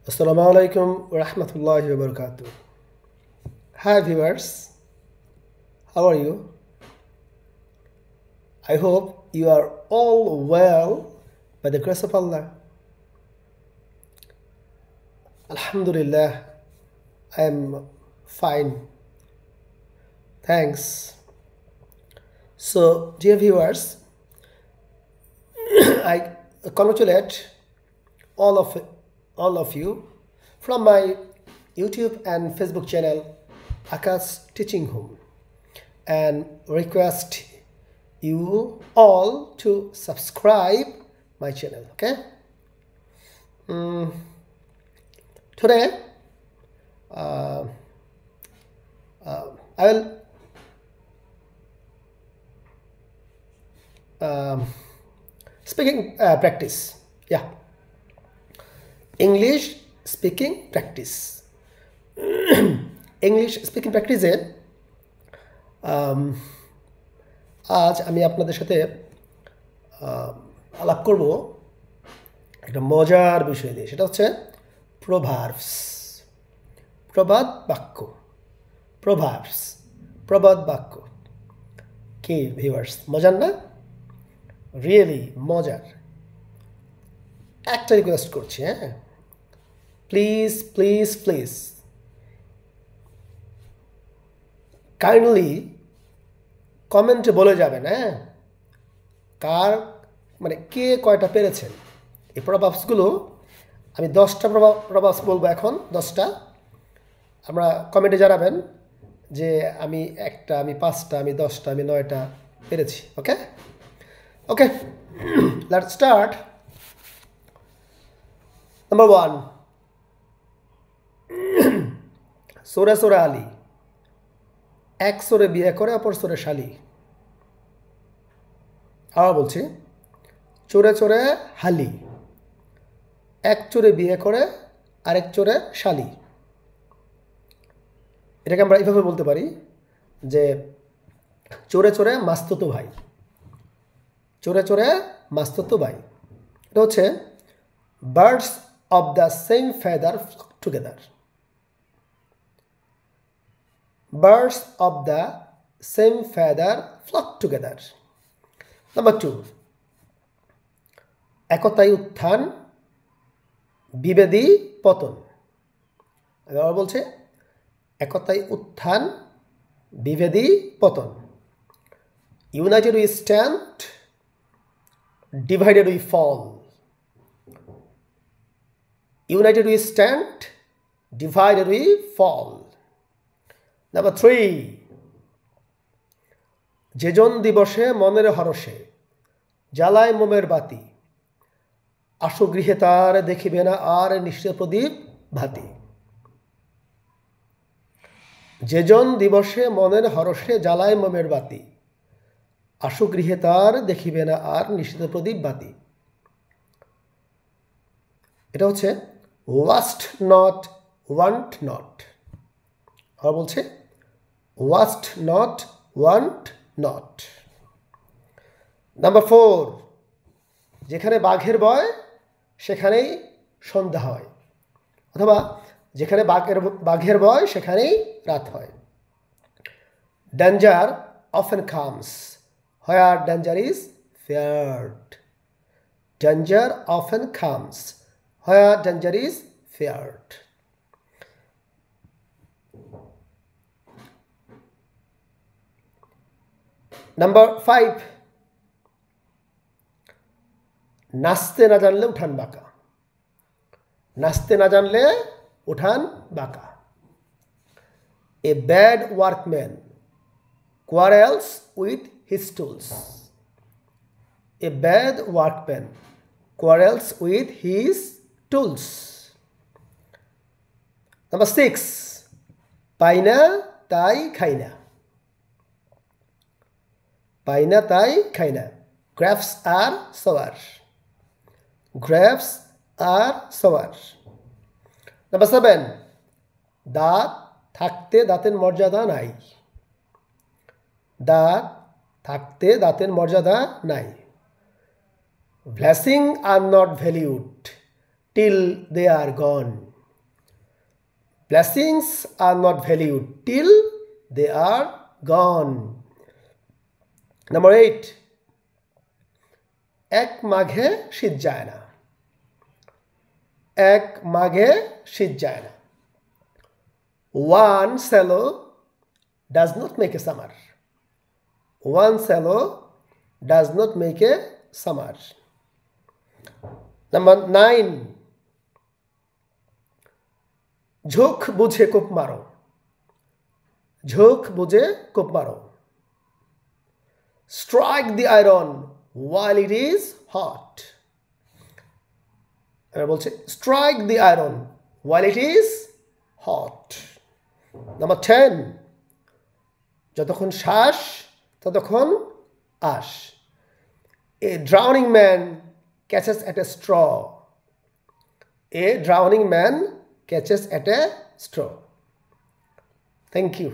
Assalamu alaikum wa rahmatullahi wa barakatuh. Hi viewers, how are you? I hope you are all well by the grace of Allah. Alhamdulillah, I am fine. Thanks. So, dear viewers, I congratulate all of you from my YouTube and Facebook channel Akash Teaching Home and request you all to subscribe my channel. Okay. Today I will speaking practice. Yeah. English speaking practice. English speaking practice এ আজ আমি আপনাদের সাথে আলাপ করব একটা মজার বিষয় নিয়ে, সেটা হচ্ছে প্রভার্বস, প্রবাদ বাক্য। প্রভার্বস, প্রবাদ বাক্য কি ভিউয়ার্স, মজার না? রিয়েলি মজার। একটা রিকোয়েস্ট করছি, হ্যাঁ, প্লিজ প্লিজ প্লিজ কাইন্ডলি কমেন্টে বলে যাবেন, হ্যাঁ, কার মানে কে কয়টা পেরেছেন। এই প্রভাবসগুলো আমি 10টা প্রভাবস বলবো এখন, 10টা। আমরা কমেন্টে জানাবেন যে আমি 1টা, আমি 5টা, আমি 10টা, আমি 9টা পেরেছি। ওকে ওকে, লেটস স্টার্ট। Number 1, সোরে সোরে আলী, এক সোরে বিয়ে করে অপর সোরে শালি। আবার বলছি, চোরে চোরে হালি, এক চোরে বিয়ে করে আরেক চোরে শালি। এটাকে আমরা এইভাবে বলতে পারি যে চোরে চোরে মাস্তুতো ভাই, চোরে চোরে মাস্তুতো ভাই। এটা হচ্ছে birds of the same feather flock together. Birds of the same feather flock together. Number 2, একতাই উত্থান বিভেদী পতন। আমি আবার বলছি, একতাই উত্থান বিভেদী পতন। United we stand, divided we fall. United we stand, divided we fall. Number 3, যেজন দিবসে মনের হরষে জ্বালায় মোমের বাতি, আশু গৃহে তার দেখিবে না আর নিশ্চয় প্রদীপ ভাতি। যেজন দিবসে মনের হরষে জ্বালায় মোমের বাতি, আশু গৃহে তার দেখিবে না আর নিশ্চিত প্রদীপ বাতি। এটা হচ্ছে ওয়াস্ট নট ওয়ান্ট নট। আর বলছে waste not want not. Number 4, যেখানে বাঘের ভয় সেখানেই সন্ধ্যা হয়, অথবা যেখানে বাঘের ভয় সেখানেই রাত হয়। Danger often comes where danger is feared. Danger often comes where danger is feared. Number 5, নাচতে না জানলে উঠান বাঁকা, নাচতে না জানলে উঠান বাঁকা। A bad workman quarrels with his tools. A bad workman quarrels with his tools. Number 6, পাই না তাই খাই না, পাই না তাই খাই না। Grapes are sour. Grapes are sour. Number 7, দাঁত থাকতে দাঁতের মর্যাদা নাই, দাঁত থাকতে দাঁতের মর্যাদা নাই। Blessings are not valued till they are gone. Blessings are not valued till they are gone. Number 8. এক মাঘে শীত যায় না। এক মাঘে শীত যায় না। One swallow does not make a summer. One swallow does not make a summer. Number 9. ঝোঁক বুঝে কোপ মারো। ঝোঁক বুঝে কোপ মারো। Strike the iron while it is hot. এবার বলছে strike the iron while it is hot. Number 10. যতক্ষণ শ্বাস ততক্ষণ আশ। A drowning man catches at a straw. A drowning man catches at a straw. Thank you.